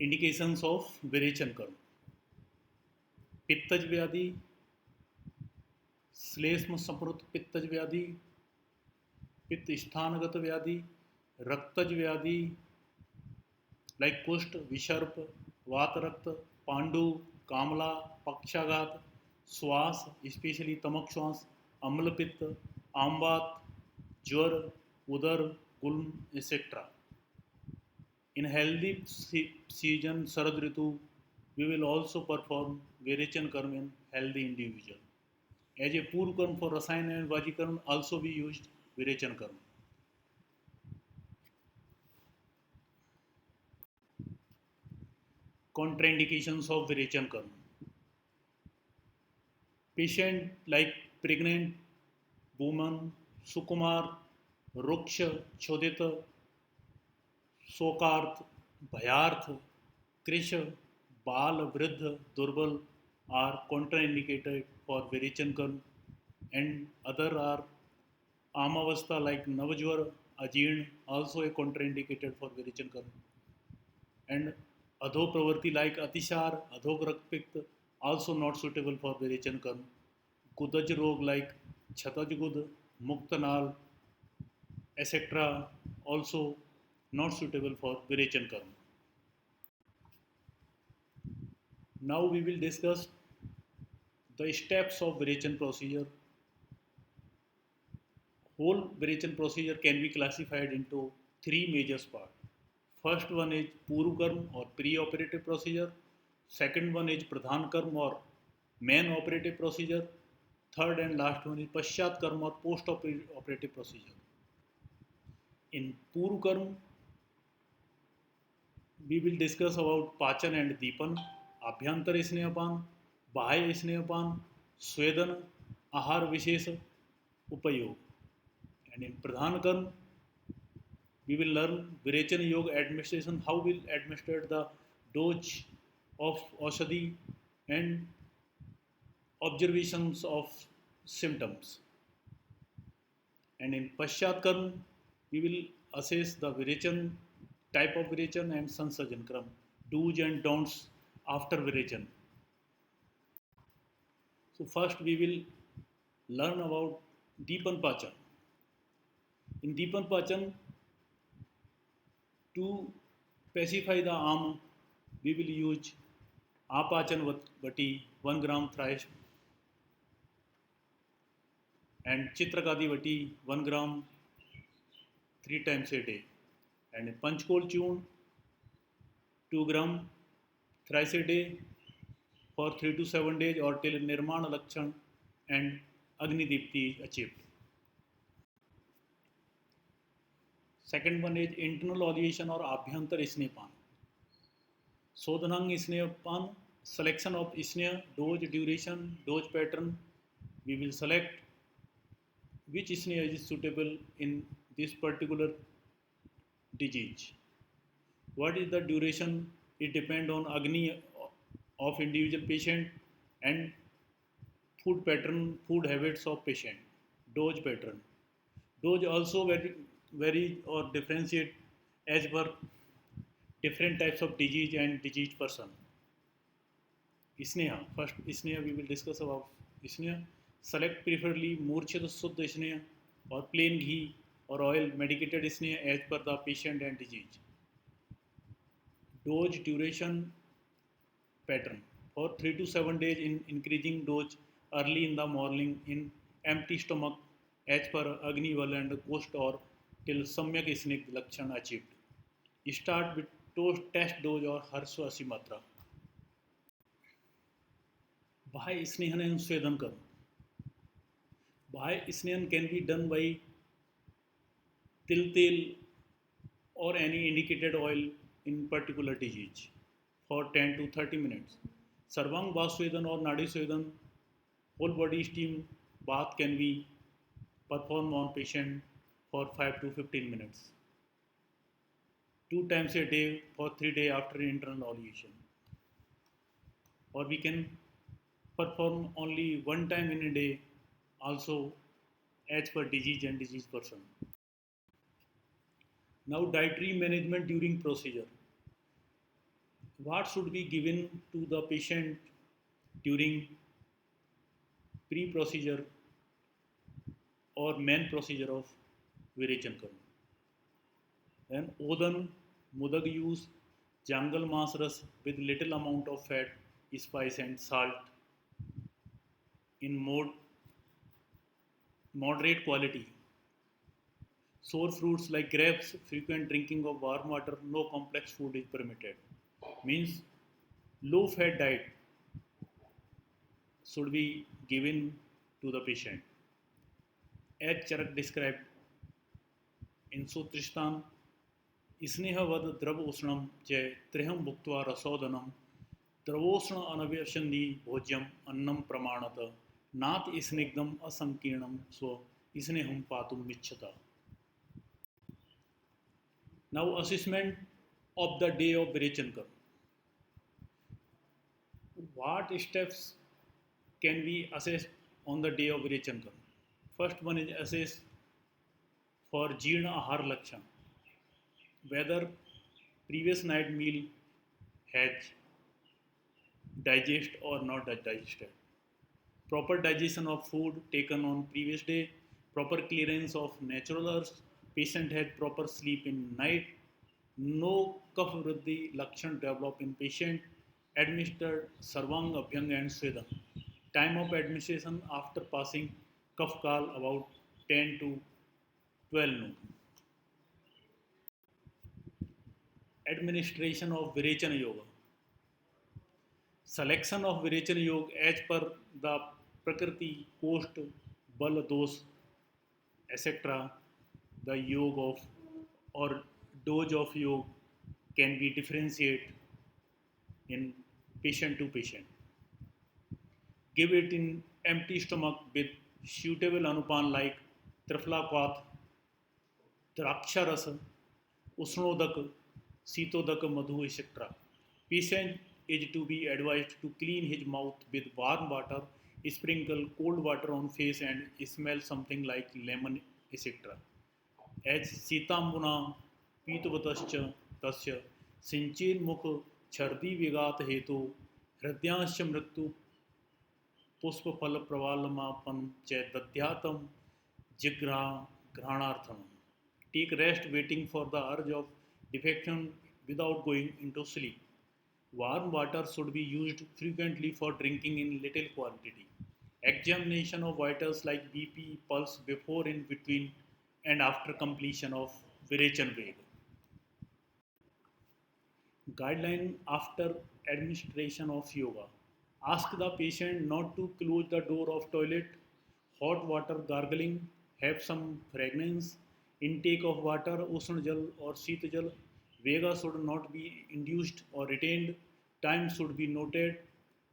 Indications of विरेचन कर्म. पित्तज व्याधि, श्लेष्म संप्रुत पित्तज व्याधि, पित्त स्थानगत व्याधि, रक्तज व्याधि लाइक कुष्ठ, विसर्प, वात रक्त, पांडु, कामला, पक्षाघात, श्वास स्पेशली तमक श्वास, अम्लपित्त, आमवात, ज्वर, उदर, गुल्म etcetera. In healthy season, Sharad Ritu, we will also perform Virechan Karma in healthy individual. As a Purv Karma for Rasayana and Vajikarma, also we used Virechan Karma. Contraindications of Virechan Karma. Patient like pregnant woman, Sukumar, Ruksha, Chodita, शोकार्थ, भयार्थ, कृश, बाल, वृद्ध, दुर्बल are contraindicated for Virechan Karma, and other are Amavastha like Navajwar, Ajeen also a contraindicated for Virechan Karma, and Adho Pravarti like Atishar, Adho Rakpikt also not suitable for Virechan Karma. Gudaj Rog like Chhataj Gud, Muktanal, etc. also not suitable for Virechan Karma. Now we will discuss the steps of Virechan procedure. Whole Virechan procedure can be classified into three major parts. First one is Purv Karma or pre-operative procedure. Second one is Pradhan Karma or main operative procedure. Third and last one is Paschat Karma or post-operative procedure. In Purv Karma, we will discuss about Pachan and Deepan, Abhyantar Snehapan, Bahya Snehapan, Swedan, Ahar Vishesha, Upayog. And in Pradhan Karma, we will learn Virechan Yoga administration, how we'll administer the dose of Aushadhi and observations of symptoms. And in Paschat Karma, we will assess the Virechan, type of Virechan and Sansajan Kram, do's and don'ts after Virechan. So first we will learn about Deepan Pachan. In Deepan Pachan, to pacify the arm, we will use Apachan Vati 1 gram thrice and Chitrakadi Vati 1 gram 3 times a day. And in Panchkol Churn 2 gram thrice a day for 3 to 7 days or till Nirmana Lakshan and Agni Dipti is achieved. Second one is internal ovulation or Abhyantar Snehapan. Sodhanang Snehapan, selection of Sneha, dose, duration, dose pattern. We will select which Sneha is suitable in this particular disease. What is the duration? It depends on Agni of individual patient and food pattern, food habits of patient. Dose pattern. Dose also vary or differentiate as per different types of disease and diseased person. Sneha. First Sneha we will discuss about Sneha. Select preferably Murchit Suddha Sneha or plain ghee or oil medicated Sneha as per the patient and disease. Dose duration pattern for 3 to 7 days in increasing dose early in the morning in empty stomach as per Agni Val and Coast or till Samyak Snigdh Lakshan achieved. Start with test dose or Harswasi Matra. Bahy Snehan and Swedan Karma. Bahy Snehan can be done by til or any indicated oil in particular disease for 10 to 30 minutes. Sarvang Vaswedan or Nadi Swedan, whole body steam bath can be performed on patient for 5 to 15 minutes. 2 times a day for 3 days after internal ovulation. Or we can perform only 1 time in a day also as per disease and disease person. Now dietary management during procedure. What should be given to the patient during pre-procedure or main procedure of Virechan Karma? Then Odan, Mudag use jungle mas ras with little amount of fat, spice and salt in moderate quality. Sour fruits like grapes, frequent drinking of warm water, no complex food is permitted. Means low fat diet should be given to the patient. As Charak described, in Sutristan, स्नेहवद द्रवोष्णम च त्रिहम भुक्त्वा रसोदनम द्रवोष्ण अनव्यसंधि भोज्यम अन्नम प्रमाणत नात स्निग्धम असंकीर्णम स्व स्नेहम Patum मिच्छता. Now assessment of the day of Virechankar. What steps can we assess on the day of Virechankar? First one is assess for Jeerna Ahar Lakshan, whether previous night meal has digest or not digested. Proper digestion of food taken on previous day, proper clearance of natural urge, patient had proper sleep in night, no kapha vriddhi lakshan develop in patient, administered sarvang, abhyang and swedam. Time of administration after passing kaph kal about 10 to 12 noon. Administration of Virechana Yoga. Selection of Virechana Yoga as per the Prakriti, Coast, Bal, Dos, etc. The yoga of or dose of yoga can be differentiated in patient to patient. Give it in empty stomach with suitable anupan like Trifla Kwath, Draksharasa, Usnodak, Sitodak, Madhu, etc. Patient is to be advised to clean his mouth with warm water, sprinkle cold water on face and smell something like lemon, etc. As Sitambuna Pitavatascha Tasya Sinchin Mukh Chardi Vigat Hetu Hridyanscha Mrittu Pushpa Phala Pravalamapan Cha Dadhyatam Jigra Granartham. Take rest waiting for the urge of defection without going into sleep. Warm water should be used frequently for drinking in little quantity. Examination of vitals like BP, pulse before, in between, and after completion of Virechan Veda. Guideline after administration of yoga. Ask the patient not to close the door of toilet, hot water gargling, have some fragrance, intake of water, Usna Jal or Sita Jal. Vega should not be induced or retained. Time should be noted.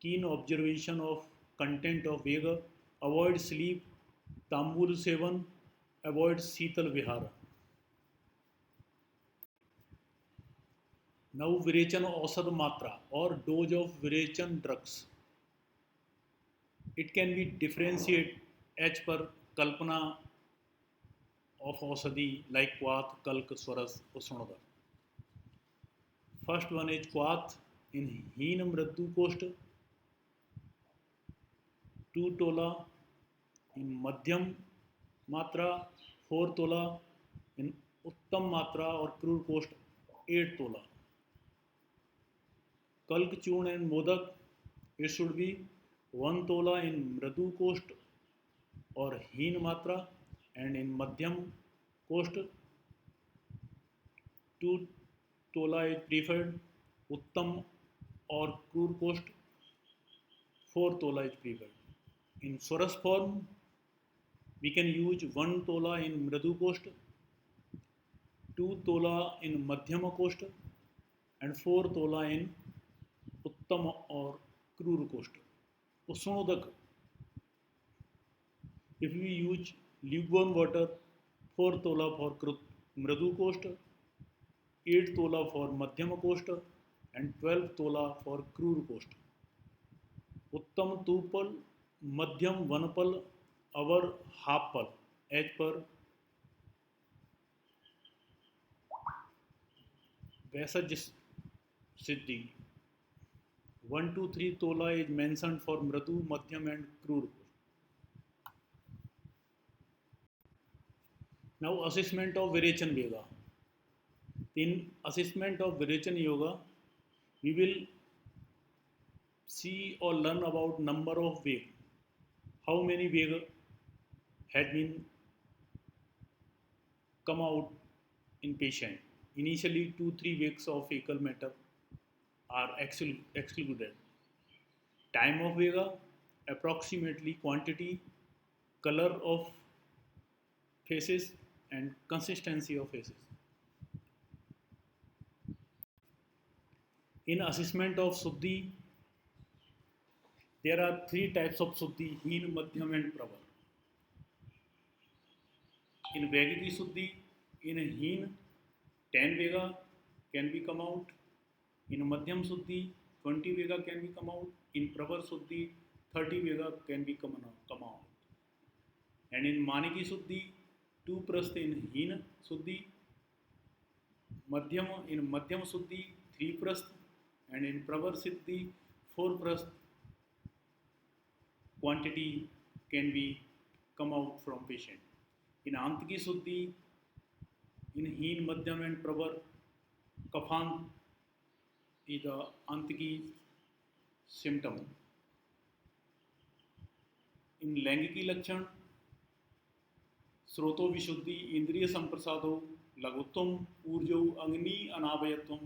Keen observation of content of Vega. Avoid sleep. Tambul Sevan. Avoid Sital Vihara. Now Virechan Ausad Matra or dose of Virechan drugs. It can be differentiated as per Kalpana of Ausadi like Quath, Kalk, Swaras, Usnoda. First one is Quath in Heenam Raddu Coast, 2 tola, in Madhyam Matra, 4 tola, in Uttam Matra or Krur Coast, 8 tola. Kalk Chun and Modak, it should be 1 tola in Mradu Coast or Heen Matra, and in Madhyam Coast 2 tola is preferred. Uttam or Krur Coast 4 tola is preferred. In Swaras form, we can use 1 tola in Mradu Coast, 2 tola in Madhyama Coast, and 4 tola in Uttam or Krur Coast. Usnodak, if we use lukewarm water, 4 tola for Mradu Coast, 8 tola for Madhyama Coast, and 12 tola for Krur Coast. Uttam 2 pal, Madhyam 1 pal, our half pal, as per Vaisaj Siddhi. 1 to 3 tola is mentioned for Mradu, Madhyam and Krur. Now assessment of Virechana Yoga. In assessment of Virechana Yoga, we will see or learn about number of Vega. How many Vega had been come out in patient. Initially, 2-3 weeks of fecal matter are excluded. Time of Vega, approximately quantity, color of faces, and consistency of faces. In assessment of Suddhi, there are three types of Suddhi: Heen, Madhyam, and Pravar. In Vegiki Suddhi, in Heen, 10 Vega can be come out. In Madhyam Suddhi, 20 Vega can be come out. In Pravar Suddhi, 30 Vega can be come out. And in Maniki Suddhi, 2 Prasth in Heen Suddhi, in Madhyam Suddhi, 3 Prasth, and in Pravar Siddhi, 4 Prasth quantity can be come out from patient. In Antiki Suddhi, in Heen, Madhyam and Pravar, Kafan is the Antiki symptom. In Laingiki Lakshan, स्रोतो विशुद्धि इंद्रिय संप्रसादो लघुत्वम ऊर्जो अग्नि अनावयत्वम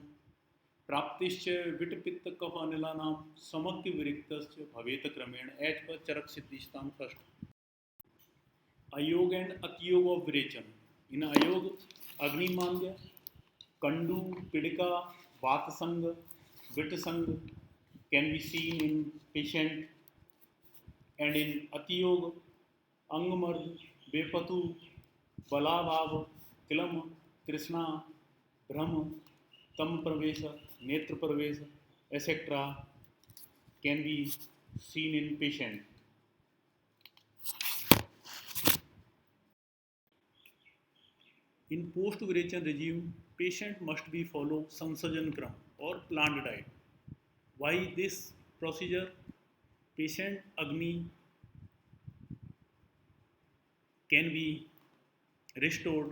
प्राप्तिश्च विटपित्त कफ अनिलानाम समग्र विरिक्तश्च भवेत क्रमेण एच पर Charak Siddhisthan first ayog and atiyog of virechan in ayog agnimandya kandu pidaka vatsang vitsang can be seen in patient and in atiyog angamarda vepathu balabhav klam trishna bhram tam pravesh netra pravesh etcetera can be seen in patient. In post-Virechan regime, patient must be follow Sansajan Kram or planned diet. Why this procedure? Patient Agni can be restored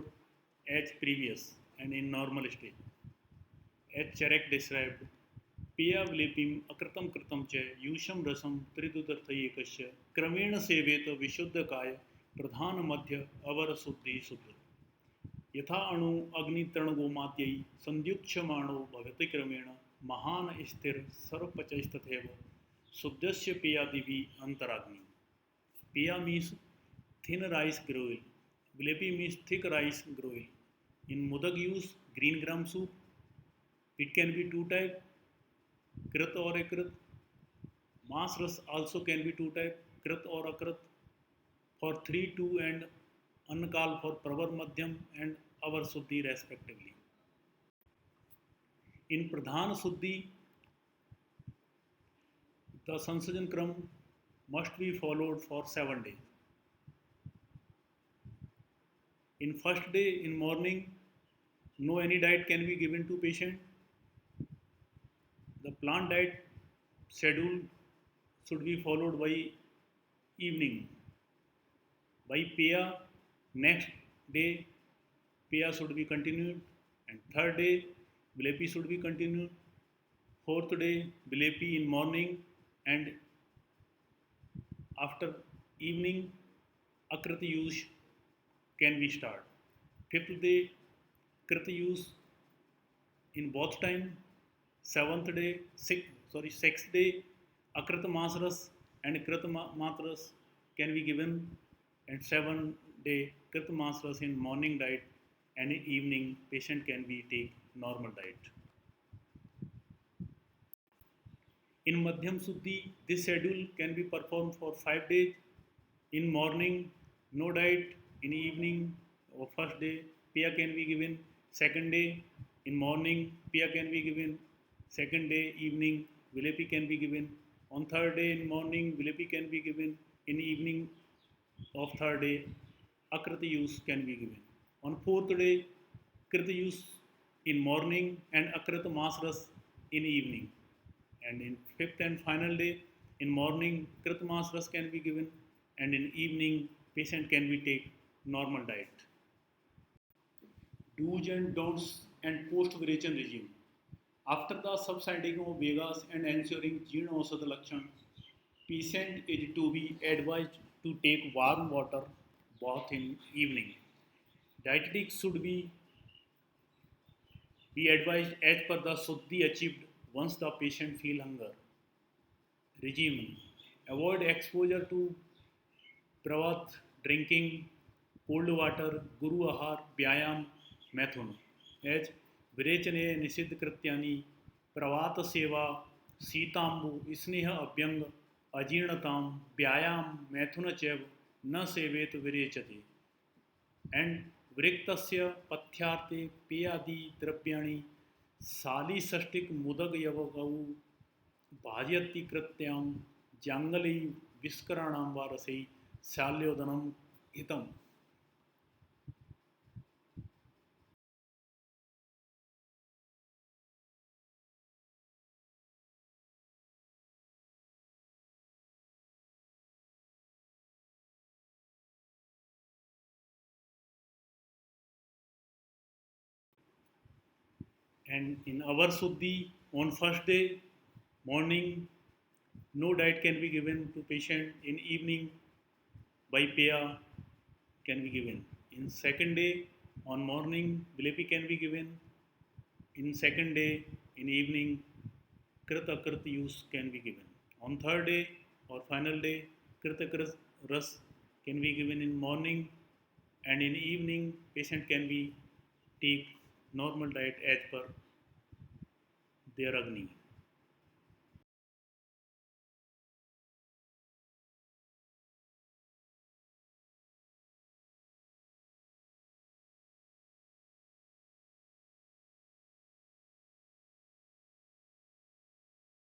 as previous and in normal state. As Charek described, Piya Vilepim Akratam Kratam Cha Yusham Rasam Tridudarthayekasya Kramena Seveta Vishuddha Kaya Pradhana Madhya Avara Suddhi Suddha. यथा अणु अग्नितृणगोमात्यै संयुक्षमाणो भवति क्रमेण महान स्थिर सर्वपचस्तथैव शुद्धस्य पेयादिभिः Antaragni. Peya means thin rice gruel. Vilepi means thick rice gruel. In Modak use green gram soup. It can be two type, Krit or Akrit. Mas ras also can be two type, Krit or Akrit. For 3, 2 and Ankal for Pravar Madhyam and Avar Suddhi respectively. In Pradhan Suddhi, the Sansajan Kram must be followed for 7 days. In first day, in morning, no any diet can be given to patient. The plant diet schedule should be followed by evening. By Peya, next day Peya should be continued, and third day Vilepi should be continued. Fourth day Vilepi in morning, and after evening Akrita use can be started. Fifth day Krita use in both time. Sixth day Akrita Masras and Krita Matras can be given, and 7th day Krita Masras in morning diet, and in evening patient can be take normal diet. In Madhyam Suddhi, this schedule can be performed for 5 days. In morning, no diet. In evening or first day, Peya can be given. Second day, in morning, Peya can be given. Second day, evening, Vilepi can be given. On third day, in morning, Vilepi can be given. In evening of third day, Akrita use can be given. On fourth day, Krita use in morning and Akrita Masras in evening. And in fifth and final day, in morning, Kritmas Ras can be given, and in evening, patient can be take normal diet. Do's and don'ts and post-operation regime. After the subsiding of Vegas and ensuring Jeena Ausada Lakshan, patient is to be advised to take warm water bath in evening. Dietetics should be advised as per the Suddhi achieved once the patient feel hunger. Regime. Avoid exposure to Pravat, drinking cold water, Guru Ahar, Vyayam, Mathun. As विरेचने निषिद्ध कृत्यानि प्रवात सेवा शीतांबु स्नेह अभ्यंग अजीर्णताम व्यायाम मैथुन चैव न सेवेत विरेचते and वृक्तस्य पथ्यार्थे पेयादि द्रव्याणि शालीषष्टिक मुदग यवगौ भाजयति कृत्यां जांगली विस्कराणां वा रसै शाल्योदनम हितम. And in our Suddhi, on first day, morning, no diet can be given to patient. In evening, by Paya can be given. In second day, on morning, Vilepi can be given. In second day, in evening, Krit Akrit use can be given. On third day or final day, Krit Akrit Ras can be given in morning, and in evening, patient can be take normal diet as per their Agni.